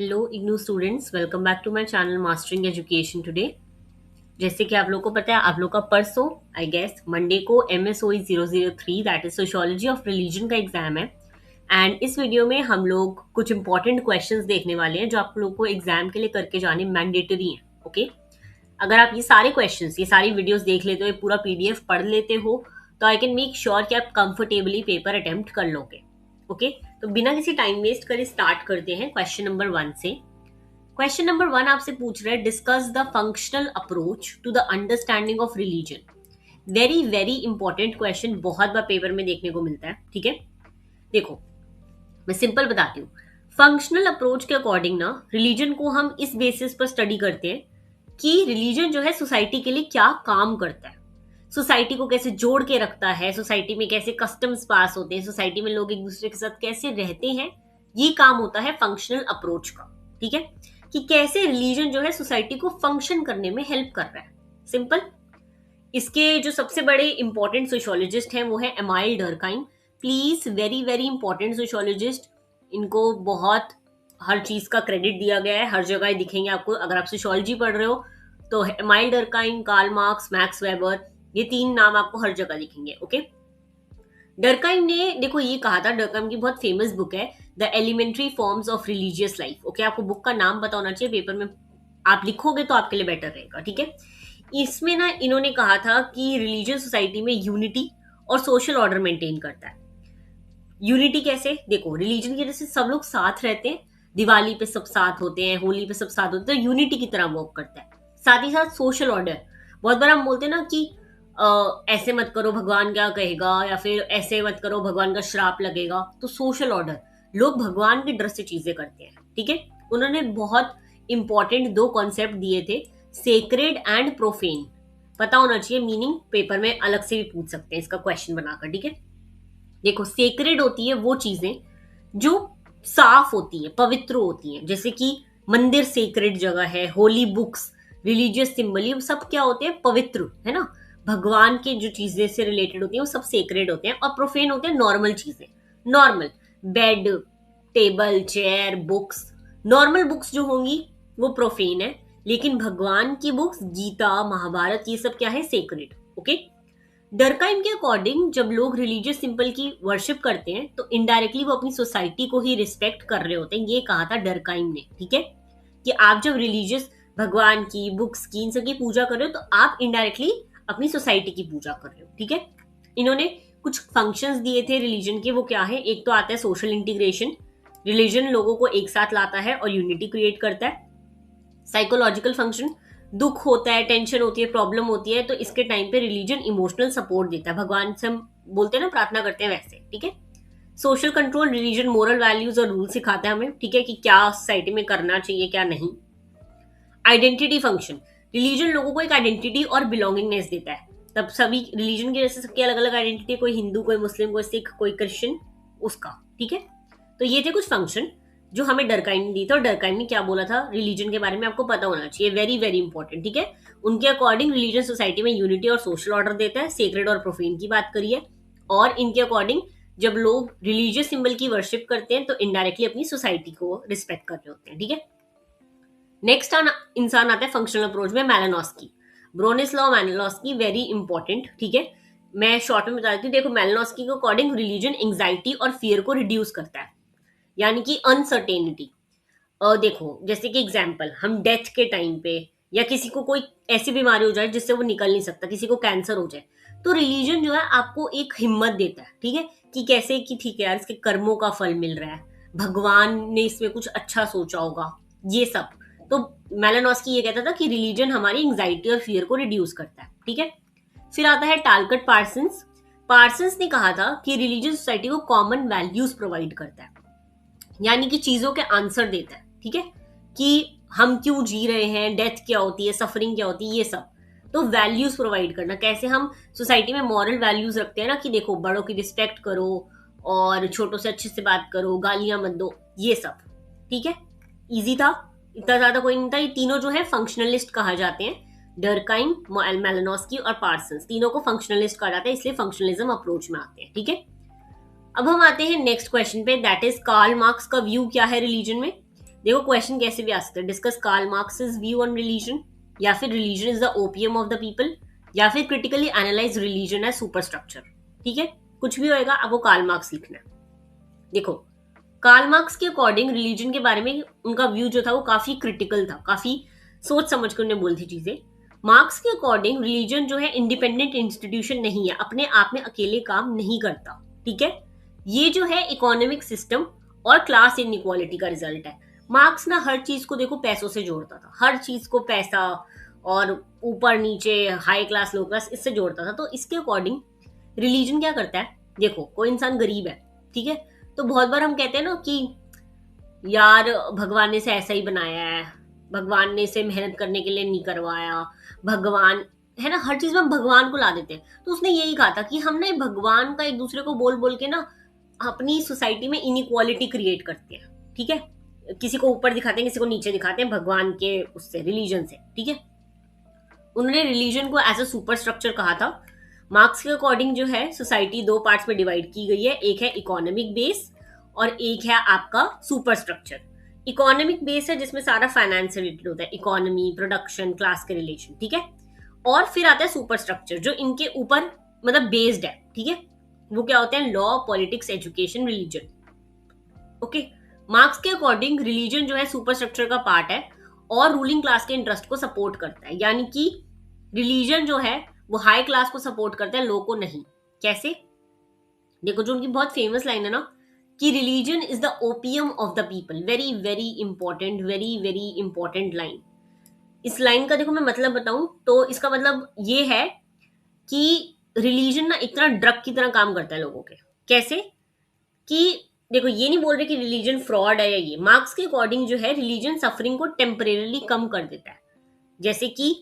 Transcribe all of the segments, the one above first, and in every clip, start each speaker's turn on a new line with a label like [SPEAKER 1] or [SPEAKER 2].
[SPEAKER 1] Hello IGNOU students, welcome back to my channel mastering education today. जैसे कि आप लोग को पता है, आप लोग का परसों आई गेस मंडे को MSOE 003 that is sociology of religion का एग्जाम है। एंड इस वीडियो में हम लोग कुछ इंपॉर्टेंट क्वेश्चंस देखने वाले हैं जो आप लोग को एग्जाम के लिए करके जाने मैंडेटरी हैं। ओके, अगर आप ये सारे क्वेश्चंस, ये सारी वीडियोस देख लेते हो, ये पूरा PDF पढ़ लेते हो, तो आई कैन मेक श्योर कि आप कंफर्टेबली पेपर अटेम्प्ट कर लोगे। ओके, तो बिना किसी टाइम वेस्ट करे स्टार्ट करते हैं क्वेश्चन नंबर 1 से। क्वेश्चन नंबर 1 आपसे पूछ रहा है, discuss the functional approach to the understanding of religion. Very very important question, बहुत बार पेपर में देखने को मिलता है। ठीक है, देखो मैं सिंपल बताती हूँ। फंक्शनल अप्रोच के अकॉर्डिंग ना, रिलीजन को हम इस बेसिस पर स्टडी करते हैं कि रिलीजन जो है सोसाइटी के लिए क्या काम करता है, सोसाइटी को कैसे जोड़ के रखता है, सोसाइटी में कैसे कस्टम्स पास होते हैं, सोसाइटी में लोग एक दूसरे के साथ कैसे रहते हैं। ये काम होता है फंक्शनल अप्रोच का। ठीक है, कि कैसे रिलीजन जो है सोसाइटी को फंक्शन करने में हेल्प कर रहा है। सिंपल। इसके जो सबसे बड़े इंपॉर्टेंट सोशियोलॉजिस्ट हैं वो है Emile Durkheim. Please, very very important sociologist. इनको बहुत हर चीज का क्रेडिट दिया गया है, हर जगह दिखेंगे आपको। अगर आप सोशियोलॉजी पढ़ रहे हो तो Emile Durkheim, Karl Marx, Max Weber, ये 3 नाम आपको हर जगह दिखेंगे। ओके, डर्काइम ने देखो ये कहा था, डर्काइम की बहुत फेमस बुक है the elementary forms of religious life. Okay, आपको बुक का नाम पता होना चाहिए, पेपर में आप लिखोगे तो आपके लिए बेटर रहेगा। ठीक है, इसमें ना इन्होंने कहा था कि रिलीजियस सोसाइटी में यूनिटी और सोशल ऑर्डर मेंटेन करता है। यूनिटी कैसे? देखो, रिलीजन की वजह से सब लोग साथ रहते हैं, दिवाली पे सब साथ होते हैं, होली पे सब साथ होते हैं, तो यूनिटी की तरह वर्क करता है। साथ ही साथ सोशल ऑर्डर, बहुत बार हम बोलते हैं ना कि ऐसे मत करो भगवान क्या कहेगा, या फिर ऐसे मत करो भगवान का श्राप लगेगा। तो सोशल ऑर्डर, लोग भगवान के डर से चीजें करते हैं। ठीक है, उन्होंने बहुत इंपॉर्टेंट 2 कॉन्सेप्ट दिए थे, सेक्रेड एंड प्रोफेन। पता होना चाहिए मीनिंग, पेपर में अलग से भी पूछ सकते हैं इसका क्वेश्चन बनाकर। ठीक है, देखो सेक्रेड होती है वो चीजें जो साफ होती है, पवित्र होती हैं, जैसे कि मंदिर सेक्रेड जगह है, होली बुक्स, रिलीजियस सिंबल, ये सब क्या होते हैं? पवित्र, है ना। भगवान के जो चीजें से रिलेटेड होती हैं वो सब सेक्रेड होते हैं। और प्रोफेन होते हैं नॉर्मल चीजें, normal bed, table, chair, books. Normal books जो होंगी वो प्रोफेन है, लेकिन भगवान की बुक्स, गीता, महाभारत, ये सब क्या है? सेक्रेड। ओके, डरकाइम के अकॉर्डिंग जब लोग रिलीजियस सिंबल की वर्शिप करते हैं तो इनडायरेक्टली वो अपनी सोसाइटी को ही रिस्पेक्ट कर रहे होते हैं। ये कहा था डरकाइम ने। ठीक है, कि आप जब रिलीजियस भगवान की, बुक्स की, इन सब की पूजा कर रहे हो तो आप इनडायरेक्टली अपनी सोसाइटी की पूजा कर रहे हो। ठीक है, इन्होंने कुछ फंक्शंस दिए थे रिलीजन के, वो क्या है? एक तो आता है सोशल इंटीग्रेशन, रिलीजन लोगों को एक साथ लाता है और यूनिटी क्रिएट करता है। साइकोलॉजिकल फंक्शन, दुख होता है, टेंशन होती है, प्रॉब्लम होती है, तो इसके टाइम पे रिलीजन इमोशनल सपोर्ट देता है। भगवान से हम बोलते हैं ना, प्रार्थना करते हैं, वैसे। ठीक है, social control, religion moral values और रूल सिखाता है हमें। ठीक है, कि क्या सोसाइटी में करना चाहिए, क्या नहीं। आइडेंटिटी फंक्शन, रिलीजन लोगों को एक आइडेंटिटी और बिलोंगिंगनेस देता है। तब सभी रिलीजन की जैसे सबकी अलग अलग आइडेंटिटी, कोई हिंदू, कोई मुस्लिम, कोई सिख, कोई क्रिश्चियन, उसका। ठीक है, तो ये थे कुछ फंक्शन जो हमें डरकाइम ने दी था। और डरकाइम ने क्या बोला था रिलीजन के बारे में, आपको पता होना चाहिए, वेरी वेरी इंपॉर्टेंट। ठीक है, उनके अकॉर्डिंग रिलीजन सोसाइटी में यूनिटी और सोशल ऑर्डर देता है, सेक्रेड और प्रोफेन की बात करिए। और इनके अकॉर्डिंग जब लोग रिलीजियस सिंबल की वर्शिप करते हैं तो इनडायरेक्टली अपनी सोसाइटी को रिस्पेक्ट कर रहे होते हैं। ठीक है, नेक्स्ट इंसान आता है फंक्शनल अप्रोच में, मैलिनोस्की, ब्रोनिस्लाव मैलिनोस्की, वेरी इंपॉर्टेंट। ठीक है, मैं शॉर्ट में बता देती हूँ। देखो, मैलिनोस्की के अकॉर्डिंग रिलीजन एंग्जाइटी और फियर को रिड्यूस करता है, यानी कि अनसर्टेनिटी। देखो, जैसे कि एग्जाम्पल, हम डेथ के टाइम पे, या किसी को कोई ऐसी बीमारी हो जाए जिससे वो निकल नहीं सकता, किसी को कैंसर हो जाए, तो रिलीजन जो है आपको एक हिम्मत देता है। ठीक है, कि कैसे, कि ठीक है यार, इसके कर्मों का फल मिल रहा है, भगवान ने इसमें कुछ अच्छा सोचा होगा, ये सब। तो मेलानोस्की ये कहता था कि रिलीजन हमारी एंग्जाइटी और फियर को रिड्यूस करता है। ठीक है, फिर आता है टालकट पार्सन्स। पार्सन्स ने कहा था कि रिलीजन सोसाइटी को कॉमन वैल्यूज प्रोवाइड करता है, यानी कि चीजों के आंसर देता है। ठीक है, कि हम क्यों जी रहे हैं, डेथ क्या होती है, सफरिंग क्या होती है, ये सब। तो वैल्यूज प्रोवाइड करना, कैसे हम सोसाइटी में मॉरल वैल्यूज रखते हैं ना, कि देखो बड़ों की रिस्पेक्ट करो और छोटों से अच्छे से बात करो, गालियां मत दो, ये सब। ठीक है, इजी था, इतना ज्यादा कोई नहीं था। ये तीनों जो है फंक्शनलिस्ट कहा जाते हैं, डरकाइम, मेलानोस्की और पार्सन्स, तीनों को फंक्शनलिस्ट कहा जाता है, इसलिए फंक्शनलिज्म अप्रोच में आते हैं। ठीक है, अब हम आते हैं नेक्स्ट क्वेश्चन पे, दैट इज कार्ल मार्क्स का व्यू क्या है रिलीजन में। देखो क्वेश्चन कैसे भी आ सकता है, discuss Karl Marx view on religion, या फिर religion is the opium of the people, या फिर critically analyse religion as superstructure. ठीक है, कुछ भी होएगा, आपको कार्ल मार्क्स लिखना है। देखो कार्ल मार्क्स के अकॉर्डिंग रिलीजन के बारे में उनका व्यू जो था वो काफी क्रिटिकल था, काफी सोच समझ कर उन्होंने बोली थी चीजें। मार्क्स के अकॉर्डिंग रिलीजन जो है इंडिपेंडेंट इंस्टीट्यूशन नहीं है, अपने आप में अकेले काम नहीं करता। ठीक है, ये जो है इकोनॉमिक सिस्टम और क्लास इनइक्वालिटी का रिजल्ट है। मार्क्स ना हर चीज को देखो पैसों से जोड़ता था, हर चीज को पैसा और ऊपर नीचे हाई क्लास लो क्लास इससे जोड़ता था। तो इसके अकॉर्डिंग रिलीजन क्या करता है, देखो कोई इंसान गरीब है, ठीक है, तो बहुत बार हम कहते हैं ना कि यार भगवान ने इसे ऐसा ही बनाया है, भगवान ने इसे मेहनत करने के लिए नहीं करवाया, भगवान है ना, हर चीज में हम भगवान को ला देते हैं। तो उसने यही कहा था कि हम ना भगवान का एक दूसरे को बोल बोल के ना अपनी सोसाइटी में इनइक्वालिटी क्रिएट करते हैं। ठीक है, किसी को ऊपर दिखाते हैं, किसी को नीचे दिखाते हैं भगवान के उससे, रिलीजन से। ठीक है, उन्होंने रिलीजन को एज अ सुपर स्ट्रक्चर कहा था। मार्क्स के अकॉर्डिंग जो है सोसाइटी दो पार्ट्स में डिवाइड की गई है, एक है इकोनॉमिक बेस और एक है आपका सुपर स्ट्रक्चर। इकोनॉमिक बेस है जिसमें सारा फाइनेंस रिलेटेड होता है, इकोनॉमी, प्रोडक्शन, क्लास के रिलेशन। ठीक है, और फिर आता है सुपर स्ट्रक्चर जो इनके ऊपर मतलब बेस्ड है। ठीक है, वो क्या होते हैं, law, politics, education, religion. Okay, marks के अकॉर्डिंग रिलीजन जो है सुपर स्ट्रक्चर का पार्ट है और रूलिंग क्लास के इंटरेस्ट को सपोर्ट करता है, यानी कि रिलीजन जो है वो हाई क्लास को सपोर्ट करता है, लो को नहीं। कैसे, देखो जो उनकी बहुत फेमस लाइन है ना कि religion is the opium of the people, very very important, very very important line. इस लाइन का देखो मैं मतलब बताऊं तो इसका मतलब ये है कि रिलीजन ना एक तरह ड्रग की तरह काम करता है लोगों के। कैसे कि देखो ये नहीं बोल रहे कि रिलीजन फ्रॉड है या ये, मार्क्स के अकॉर्डिंग जो है रिलीजन सफरिंग को टेम्परेली कम कर देता है। जैसे कि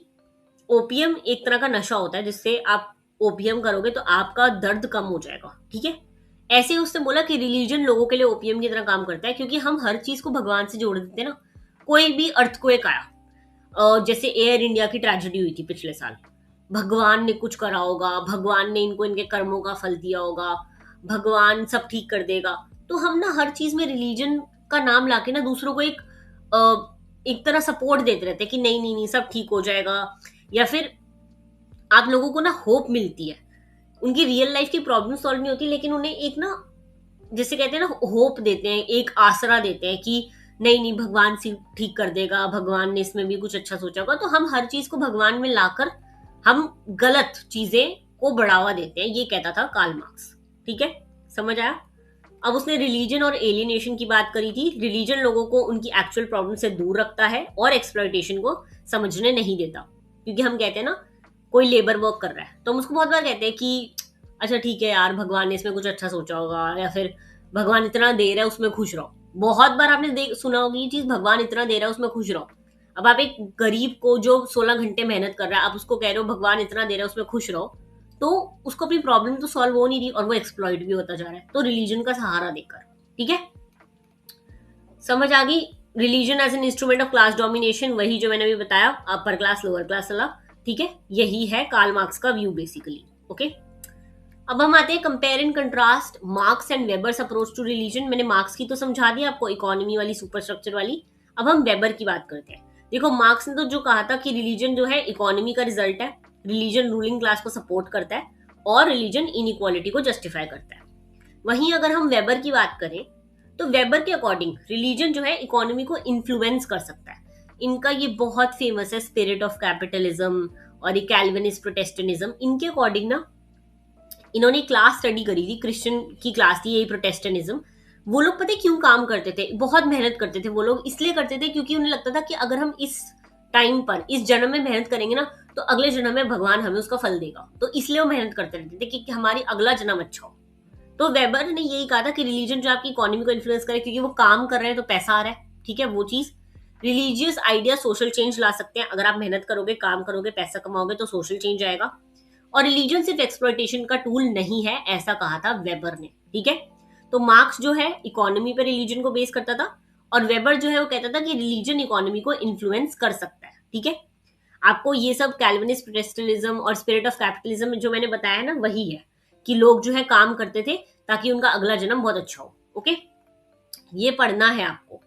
[SPEAKER 1] ओपियम एक तरह का नशा होता है, जिससे आप ओपियम करोगे तो आपका दर्द कम हो जाएगा। ठीक है, ऐसे ही उसने बोला कि रिलीजन लोगों के लिए ओपियम की तरह काम करता है, क्योंकि हम हर चीज को भगवान से जोड़ देते हैं ना। कोई भी अर्थक्वेक आया, जैसे एयर इंडिया की ट्रेजेडी हुई थी पिछले साल, भगवान ने कुछ करा होगा, भगवान ने इनको इनके कर्मों का फल दिया होगा, भगवान सब ठीक कर देगा। तो हम ना हर चीज में रिलीजन का नाम लाके ना दूसरों को एक तरह सपोर्ट देते रहते हैं कि नहीं नहीं नहीं सब ठीक हो जाएगा, या फिर आप लोगों को ना होप मिलती है। उनकी रियल लाइफ की प्रॉब्लम सॉल्व नहीं होती, लेकिन उन्हें एक ना जैसे कहते हैं ना होप देते हैं, एक आसरा देते हैं कि नहीं नहीं भगवान से ठीक कर देगा, भगवान ने इसमें भी कुछ अच्छा सोचा होगा। तो हम हर चीज को भगवान में लाकर हम गलत चीजें को बढ़ावा देते हैं, ये कहता था कार्ल मार्क्स। ठीक है, समझ आया। अब उसने रिलीजन और एलियनेशन की बात करी थी। रिलीजन लोगों को उनकी एक्चुअल प्रॉब्लम से दूर रखता है और एक्सप्लॉयटेशन को समझने नहीं देता। क्योंकि हम कहते हैं ना कोई लेबर वर्क कर रहा है तो हम उसको बहुत बार कहते हैं कि अच्छा ठीक है यार, भगवान ने इसमें कुछ अच्छा सोचा होगा, या फिर भगवान इतना दे रहा है उसमें खुश रहो। बहुत बार आपने सुना होगी ये चीज, भगवान इतना दे रहा है उसमें खुश रहो। अब आप एक गरीब को जो 16 घंटे मेहनत कर रहा है, आप उसको कह रहे हो भगवान इतना दे रहा है उसमें खुश रहो, तो उसको अपनी प्रॉब्लम तो सॉल्व हो नहीं रही और वो एक्सप्लॉइट भी होता जा रहा है। तो रिलीजन का सहारा देकर, ठीक है, समझ आ गई। Religion as an instrument of class domination, वही जो मैंने अभी बताया, अपर क्लास लोअर क्लास वाला। ठीक है, यही है कार्ल मार्क्स का व्यू बेसिकली। ओके, अब हम आते हैं compare and contrast Marx and Weber's approach to religion. मैंने मार्क्स की तो समझा दिया आपको, इकोनॉमी वाली, सुपर स्ट्रक्चर वाली। अब हम वेबर की बात करते हैं। देखो मार्क्स ने तो जो कहा था कि रिलीजन जो है इकोनॉमी का रिजल्ट है, रिलीजन रूलिंग क्लास को सपोर्ट करता है और रिलीजन इनइक्वालिटी को जस्टिफाई करता है। वहीं अगर हम वेबर की बात करें तो वेबर के अकॉर्डिंग रिलीजन जो है इकोनॉमी को इन्फ्लुएंस कर सकता है। इनका ये बहुत फेमस है स्पिरिट ऑफ कैपिटलिज्म और ये कैल्विनिस्ट प्रोटेस्टेंटिज्म। इनके अकॉर्डिंग ना इन्होंने क्लास स्टडी करी थी, क्रिश्चियन की क्लास थी यही प्रोटेस्टेंटिज्म। वो लोग पता है क्यों काम करते थे, बहुत मेहनत करते थे वो लोग, इसलिए करते थे क्योंकि उन्हें लगता था कि अगर हम इस टाइम पर इस जन्म में मेहनत करेंगे ना तो अगले जन्म में भगवान हमें उसका फल देगा। तो इसलिए वो मेहनत करते रहते थे कि हमारी अगला जन्म अच्छा हो। तो वेबर ने यही कहा था कि रिलीजन जो आपकी इकोनॉमी को इन्फ्लुएंस करे, क्योंकि वो काम कर रहे हैं तो पैसा आ रहा है। ठीक है, वो चीज रिलीजियस आइडिया सोशल चेंज ला सकते हैं। अगर आप मेहनत करोगे, काम करोगे, पैसा कमाओगे तो सोशल चेंज आएगा। और रिलीजन सिर्फ एक्सप्लॉयटेशन का टूल नहीं है, ऐसा कहा था वेबर ने। ठीक है, तो मार्क्स जो है इकोनॉमी पर रिलीजन को बेस करता था और वेबर जो है वो कहता था कि रिलीजन इकोनॉमी को इन्फ्लुएंस कर सकता है। ठीक है, आपको ये सब कैल्विनिस्ट प्रोटेस्टेंटिज्म और स्पिरिट ऑफ कैपिटलिज्म जो मैंने बताया ना वही है कि लोग जो है काम करते थे ताकि उनका अगला जन्म बहुत अच्छा हो। ओके, ये पढ़ना है आपको,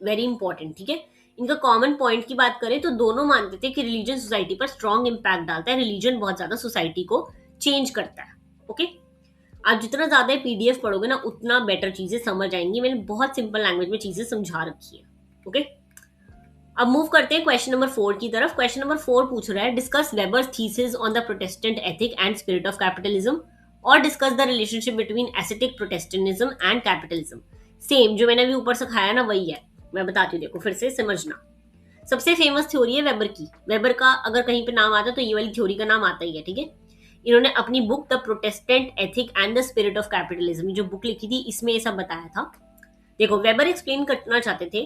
[SPEAKER 1] वेरी इंपॉर्टेंट, ठीक है। इनका कॉमन पॉइंट की बात करें तो दोनों मानते थे कि रिलीजन सोसाइटी पर स्ट्रॉन्ग इंपैक्ट डालता है, रिलीजन बहुत ज्यादा सोसाइटी को चेंज करता है। ओके, आप जितना ज्यादा पीडीएफ पढ़ोगे ना उतना बेटर चीजें समझ आएंगी। मैंने बहुत सिंपल लैंग्वेज में चीजें समझा रखी है। ओके, अब मूव करते हैं क्वेश्चन नंबर 4 की तरफ। क्वेश्चन नंबर 4 पूछ रहा है, discuss Weber's thesis on the Protestant ethic and spirit of capitalism, और discuss the relationship between aesthetic Protestantism and capitalism. Same जो मैंने अभी ऊपर सिखाया ना वही है, मैं बताती हूँ, देखो फिर से समझना। सबसे फेमस थ्योरी है वेबर की। वेबर का अगर कहीं पे नाम आता है तो ये वाली थ्योरी का नाम आता ही है, ठीक है। इन्होंने अपनी book the Protestant ethic and the spirit of capitalism जो बुक लिखी थी इसमें ये सब बताया था। देखो, वेबर एक्सप्लेन करना चाहते थे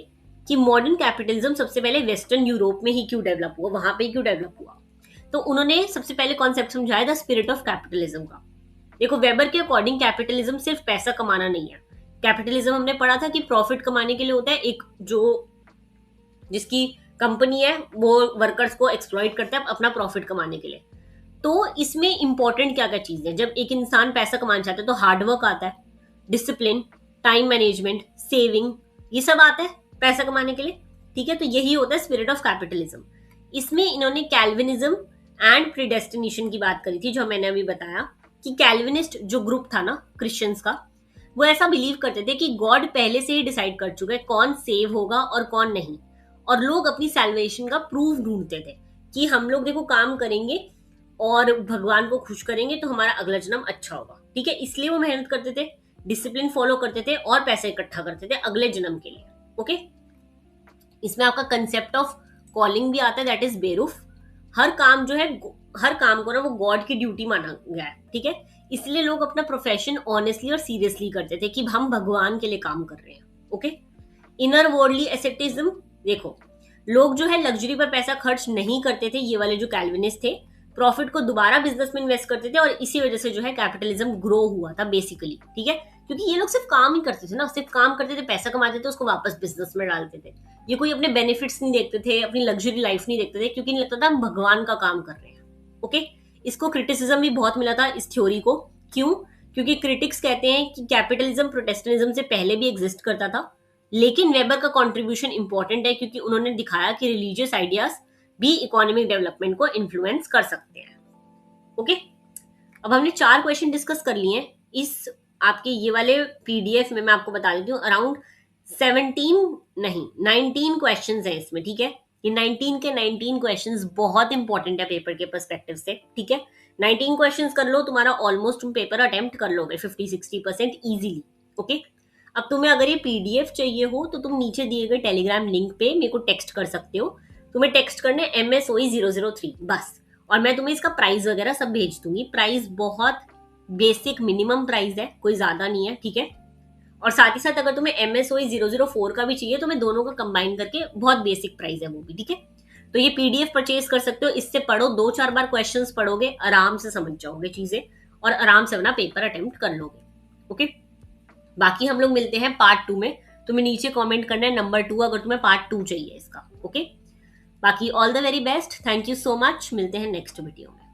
[SPEAKER 1] कि मॉडर्न कैपिटलिज्म सबसे पहले वेस्टर्न यूरोप में ही क्यों डेवलप हुआ, वहां पे क्यों डेवलप हुआ। तो उन्होंने सबसे पहले कॉन्सेप्ट समझाया द स्पिरिट ऑफ कैपिटलिज्म का। देखो, वेबर के अकॉर्डिंग कैपिटलिज्म सिर्फ पैसा कमाना नहीं है। कैपिटलिज्म हमने पढ़ा था कि प्रॉफिट कमाने के लिए होता है, एक जो जिसकी कंपनी है वो वर्कर्स को एक्सप्लॉइट करता है अपना प्रॉफिट कमाने के लिए। तो इसमें इंपॉर्टेंट क्या क्या चीज है, जब एक इंसान पैसा कमाना चाहता है तो हार्डवर्क आता है, डिसिप्लिन, टाइम मैनेजमेंट, सेविंग, ये सब आता है पैसा कमाने के लिए, ठीक है। तो यही होता है स्पिरिट ऑफ कैपिटलिज्म। इसमें इन्होंने कैल्विनिज्म एंड प्रीडेस्टिनेशन की बात करी थी, जो मैंने अभी बताया कि कैल्विनिस्ट जो ग्रुप था ना क्रिश्चियंस का, वो ऐसा बिलीव करते थे कि गॉड पहले से ही डिसाइड कर चुका है कौन सेव होगा और कौन नहीं, और लोग अपनी सैल्वेशन का प्रूफ ढूंढते थे कि हम लोग देखो काम करेंगे और भगवान को खुश करेंगे तो हमारा अगला जन्म अच्छा होगा, ठीक है। इसलिए वो मेहनत करते थे, डिसिप्लिन फॉलो करते थे और पैसे इकट्ठा करते थे अगले जन्म के लिए। ओके, इसमें आपका कंसेप्ट ऑफ कॉलिंग भी आता है, दैट इज बेरूफ। हर काम जो है, हर काम को ना वो गॉड की ड्यूटी माना गया है, ठीक है। इसलिए लोग अपना प्रोफेशन ऑनेस्टली और सीरियसली करते थे कि हम भगवान के लिए काम कर रहे हैं। ओके, इनर वर्ल्डली एसेटिज्म, देखो लोग जो है लग्जरी पर पैसा खर्च नहीं करते थे, ये वाले जो कैल्विनिस्ट थे प्रॉफिट को दोबारा बिजनेस में इन्वेस्ट करते थे, और इसी वजह से जो है कैपिटलिज्म ग्रो हुआ था बेसिकली, ठीक है। क्योंकि ये लोग सिर्फ काम ही करते थे ना, सिर्फ काम करते थे, पैसा कमाते थे, उसको वापस बिजनेस में डालते थे। ये कोई अपने बेनिफिट्स नहीं देखते थे, अपनी लग्जरी लाइफ नहीं देखते थे, क्योंकि नहीं लगता था हम भगवान का काम कर रहे हैं। ओके, इसको क्रिटिसिज्म भी बहुत मिला था इस थ्योरी को। क्यों? क्योंकि क्रिटिक्स कहते हैं कि कैपिटलिज्म प्रोटेस्टेंटिज्म से पहले भी एग्जिस्ट करता था, लेकिन वेबर का कंट्रीब्यूशन इंपॉर्टेंट है क्योंकि उन्होंने दिखाया कि रिलीजियस आइडियाज भी इकोनॉमिक डेवलपमेंट को इन्फ्लुएंस कर सकते हैं। ओके, अब हमने 4 क्वेश्चन डिस्कस कर लिए हैं इस आपके ये वाले पीडीएफ में। मैं आपको बता देती हूँ अराउंड 19 क्वेश्चंस हैं इसमें, ठीक है। ये 19 के 19 क्वेश्चंस बहुत इंपॉर्टेंट है पेपर के पर्सपेक्टिव से, ठीक है। 19 क्वेश्चंस कर लो, तुम्हारा ऑलमोस्ट तुम पेपर अटेम्प्ट कर लोगे 50-60% इजीली। ओके, अब तुम्हें अगर ये पीडीएफ चाहिए हो तो तुम नीचे दिए गए टेलीग्राम लिंक पे मेरे को टेक्स्ट कर सकते हो। तुम्हें टेक्स्ट करने MSOE003 बस, और मैं तुम्हें इसका प्राइस वगैरह सब भेज दूंगी। प्राइस बहुत बेसिक मिनिमम प्राइस है, कोई ज्यादा नहीं है, ठीक है। और साथ ही साथ अगर तुम्हें MSOE004 का भी चाहिए तो मैं दोनों का कंबाइन करके बहुत बेसिक प्राइस है वो भी, ठीक है। तो ये पीडीएफ परचेज कर सकते हो, इससे पढ़ो, 2-4 बार क्वेश्चंस पढ़ोगे, आराम से समझ जाओगे चीजें और आराम से अपना पेपर अटेम्प्ट कर लोगे। ओके, बाकी हम लोग मिलते हैं पार्ट 2 में। तुम्हें नीचे कमेंट करना है नंबर 2 अगर तुम्हें पार्ट 2 चाहिए इसका। ओके, बाकी all the very best, thank you so much, मिलते हैं नेक्स्ट वीडियो में।